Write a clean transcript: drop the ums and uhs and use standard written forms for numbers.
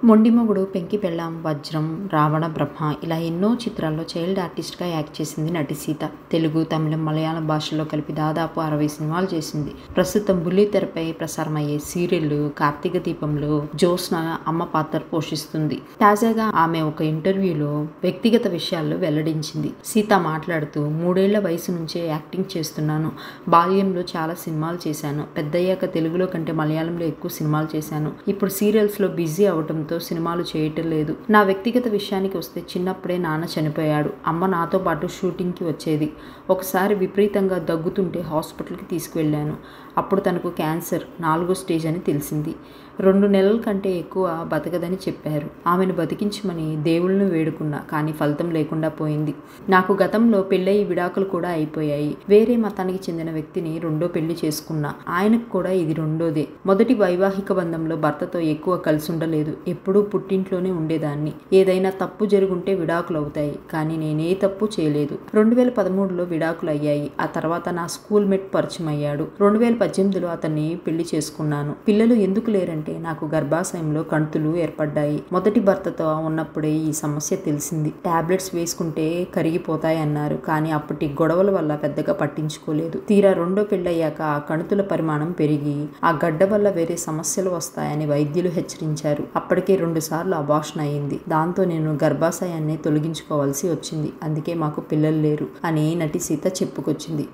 మొండిమొగుడు, పెంకి పెళ్ళాం, వజ్రం, రావణ బ్రహ్మ ఇలా ఎన్నో చిత్రాల్లో చైల్డ్ ఆర్టిస్ట్గా యాక్ట్ చేసింది నటి సీత. తెలుగు, తమిళం, మలయాళం భాషల్లో కలిపి దాదాపు 60 సినిమాలు చేసింది. ప్రస్తుతం బుల్లితెరపై ప్రసారమయ్యే సీరియల్ కార్తీక దీపంలో జ్యోత్స్న అమ్మ పాత్ర పోషిస్తుంది. తాజాగా ఆమె ఒక ఇంటర్వ్యూలో వ్యక్తిగత విషయాల్లో వెల్లడించింది. సీత మాట్లాడుతూ, 3 ఏళ్ల వయసు నుంచే యాక్టింగ్ చేస్తున్నాను. బాల్యంలో చాలా సినిమాలు చేశాను. పెద్దయ్యాక తెలుగులో కంటే మలయాళంలో ఎక్కువ సినిమాలు చేశాను. ఇప్పుడు సీరియల్స్లో బిజీ అవటంతో సినిమాలు చేయటం లేదు. నా వ్యక్తిగత విషయానికి వస్తే చిన్నప్పుడే నాన్న చనిపోయాడు. అమ్మ నాతో పాటు షూటింగ్కి వచ్చేది. ఒకసారి విపరీతంగా దగ్గుతుంటే హాస్పిటల్కి తీసుకువెళ్ళాను. అప్పుడు తనకు క్యాన్సర్ 4వ స్టేజ్ అని తెలిసింది. 2 నెలల కంటే ఎక్కువ బతకదని చెప్పారు. ఆమెను బతికించమని దేవుళ్ళను వేడుకున్నా, కానీ ఫలితం లేకుండా పోయింది. నాకు గతంలో పెళ్ళయి విడాకులు కూడా అయిపోయాయి. వేరే మతానికి చెందిన వ్యక్తిని 2వ పెళ్లి చేసుకున్నా. ఆయనకు కూడా ఇది 2వదే. మొదటి వైవాహిక బంధంలో భర్తతో ఎక్కువ కలిసి ఉండలేదు. ఎప్పుడూ పుట్టింట్లోనే ఉండేదాన్ని. ఏదైనా తప్పు జరుగుంటే విడాకులు అవుతాయి, కానీ నేనే తప్పు చేయలేదు. 2013లో విడాకులు అయ్యాయి. ఆ తర్వాత నా స్కూల్ మేట్ పరిచయం అయ్యాడు. 2018లో అతన్ని పెళ్లి చేసుకున్నాను. పిల్లలు ఎందుకు లేరంటే నాకు గర్భాశయంలో కణుతులు ఏర్పడ్డాయి. మొదటి భర్తతో ఉన్నప్పుడే ఈ సమస్య తెలిసింది. టాబ్లెట్స్ వేసుకుంటే కరిగిపోతాయి అన్నారు, కానీ అప్పటి గొడవల వల్ల పెద్దగా పట్టించుకోలేదు. తీరా 2వ పెళ్ళయ్యాక ఆ కణుతుల పరిమాణం పెరిగి ఆ గడ్డ వల్ల వేరే సమస్యలు వస్తాయని వైద్యులు హెచ్చరించారు. అప్పటికే 2 సార్లు అబార్షన్ అయింది. దాంతో నేను గర్భాశయాన్ని తొలగించుకోవాల్సి వచ్చింది. అందుకే మాకు పిల్లలు లేరు అని నటి సీత చెప్పుకొచ్చింది.